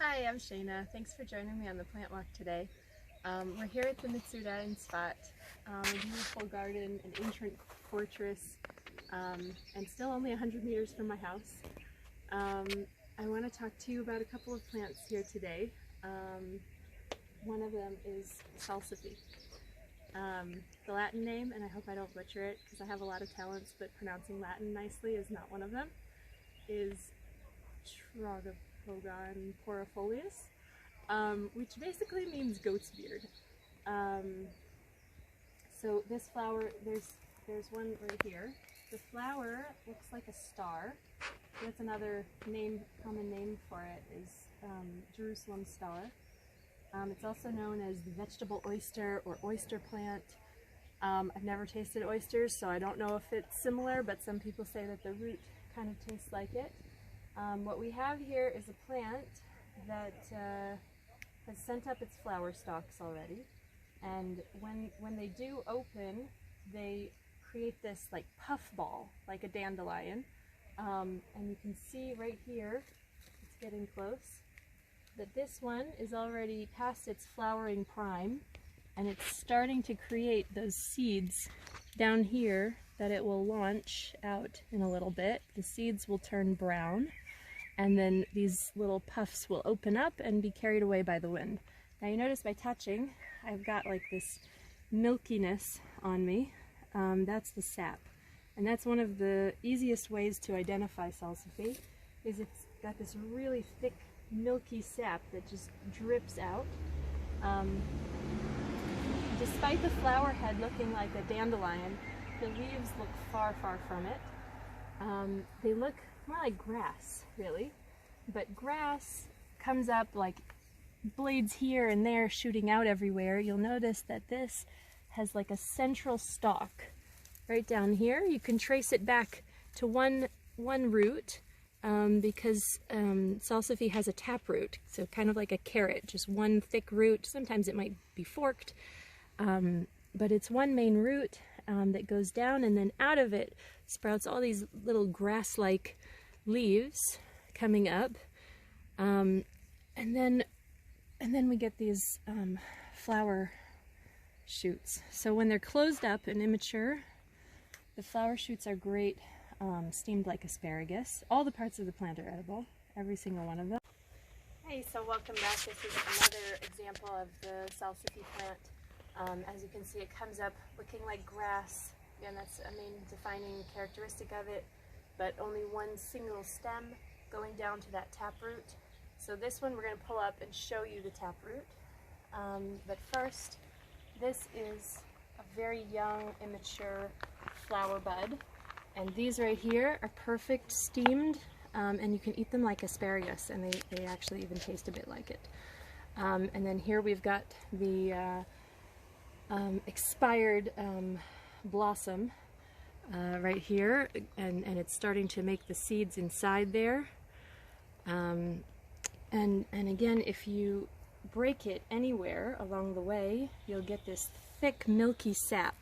Hi, I'm Shayna. Thanks for joining me on the Plantwalk today. We're here at the Mitsuda in Spot, a beautiful garden, an ancient fortress, and still only 100 meters from my house. I want to talk to you about a couple of plants here today. One of them is Salsify. The Latin name, and I hope I don't butcher it because I have a lot of talents, but pronouncing Latin nicely is not one of them, is Tragopogon porrifolius, which basically means goat's beard. So this flower, there's one right here. The flower looks like a star. That's another common name for it is Jerusalem star. It's also known as the vegetable oyster or oyster plant. I've never tasted oysters, so I don't know if it's similar, but some people say that the root kind of tastes like it. What we have here is a plant that has sent up its flower stalks already, and when they do open, they create this like puff ball, like a dandelion, and you can see right here, it's getting close, that this one is already past its flowering prime, and it's starting to create those seeds down here that it will launch out in a little bit. The seeds will turn brown, and then these little puffs will open up and be carried away by the wind. Now you notice by touching, I've got like this milkiness on me. That's the sap. And that's one of the easiest ways to identify Salsify, is it's got this really thick, milky sap that just drips out. Despite the flower head looking like a dandelion, the leaves look far, far from it. They look more like grass, really, but grass comes up like blades here and there shooting out everywhere. You'll notice that this has like a central stalk right down here. You can trace it back to one root because Salsify has a taproot, so kind of like a carrot, just one thick root. Sometimes it might be forked, but it's one main root that goes down, and then out of it sprouts all these little grass-like leaves coming up, and then we get these flower shoots. So when they're closed up and immature, the flower shoots are great, steamed like asparagus. All the parts of the plant are edible, every single one of them. Hey, so welcome back. This is another example of the Salsify plant. As you can see, it comes up looking like grass. Again, that's a main defining characteristic of it, but only one single stem going down to that taproot. So this one we're going to pull up and show you the taproot. But first, this is a very young, immature flower bud. And these right here are perfect steamed, and you can eat them like asparagus, and they actually even taste a bit like it. And then here we've got the expired blossom right here, and it's starting to make the seeds inside there. And again, if you break it anywhere along the way, you'll get this thick, milky sap.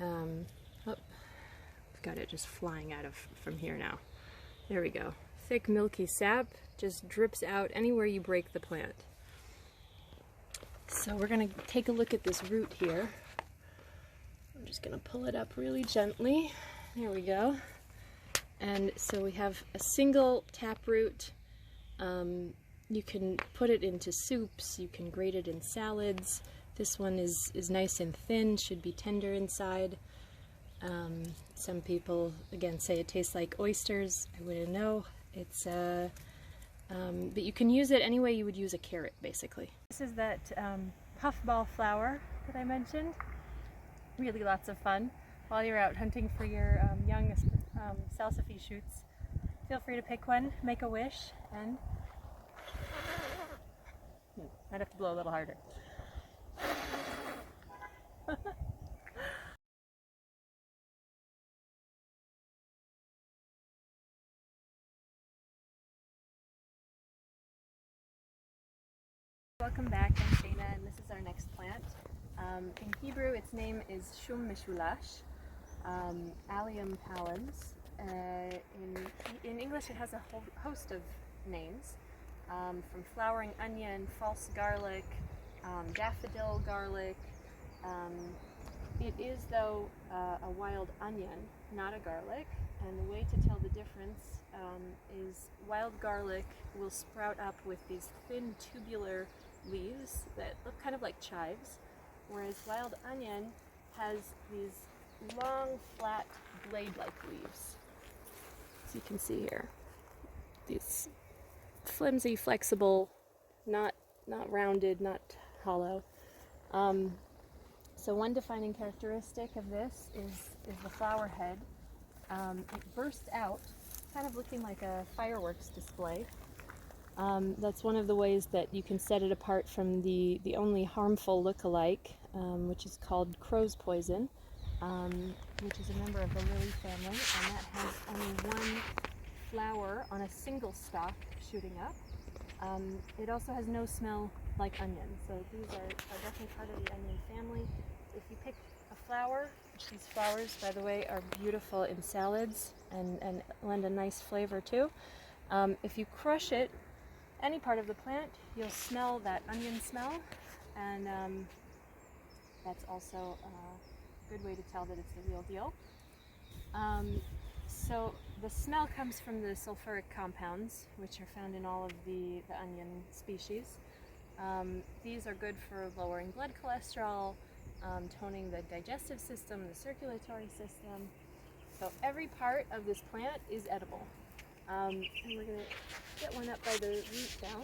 Oh, I've got it just flying out from here now. There we go. Thick, milky sap just drips out anywhere you break the plant. So we're going to take a look at this root here. I'm just going to pull it up really gently. There we go. And so we have a single taproot. You can put it into soups, you can grate it in salads. This one is nice and thin, should be tender inside. Some people, again, say it tastes like oysters. I wouldn't know. It's but you can use it any way you would use a carrot, basically. This is that puffball flower that I mentioned. Really lots of fun while you're out hunting for your young Salsify shoots. Feel free to pick one, make a wish, and I'd have to blow a little harder. Welcome back, I'm Shayna, and this is our next plant. In Hebrew, its name is Shum Mishulash, Allium pallens. In English, it has a whole host of names. from flowering onion, false garlic, daffodil garlic. It is, though, a wild onion, not a garlic, and the way to tell the difference is wild garlic will sprout up with these thin tubular leaves that look kind of like chives, whereas wild onion has these long, flat, blade-like leaves. As you can see here, these flimsy, flexible, not rounded, not hollow. So one defining characteristic of this is the flower head. It bursts out, kind of looking like a fireworks display. That's one of the ways that you can set it apart from the only harmful look-alike, which is called crow's poison, which is a member of the lily family, and that has only one flower on a single stalk shooting up. It also has no smell like onion, so these are definitely part of the onion family. If you pick a flower, these flowers, by the way, are beautiful in salads and lend a nice flavor too. If you crush it, any part of the plant, you'll smell that onion smell, and that's also a good way to tell that it's the real deal. So the smell comes from the sulfuric compounds, which are found in all of the onion species. These are good for lowering blood cholesterol, toning the digestive system, the circulatory system. So every part of this plant is edible. And we're going to get one up by the root now,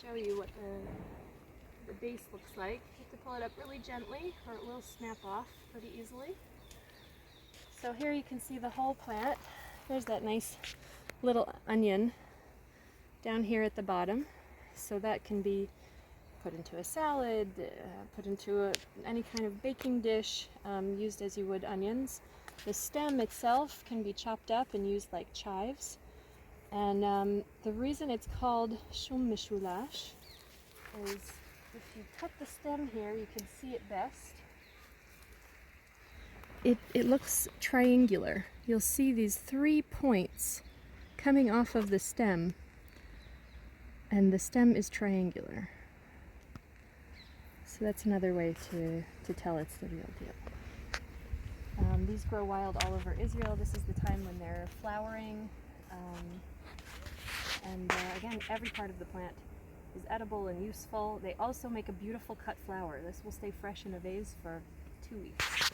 show you what the base looks like. You have to pull it up really gently or it will snap off pretty easily. So here you can see the whole plant. There's that nice little onion down here at the bottom. So that can be put into a salad, put into any kind of baking dish, used as you would onions. The stem itself can be chopped up and used like chives. And the reason it's called Shum Mishulash is if you cut the stem here, you can see it best. It looks triangular. You'll see these 3 points coming off of the stem, and the stem is triangular. So that's another way to tell it's the real deal. These grow wild all over Israel. This is the time when they're flowering. Again, every part of the plant is edible and useful. They also make a beautiful cut flower. This will stay fresh in a vase for 2 weeks.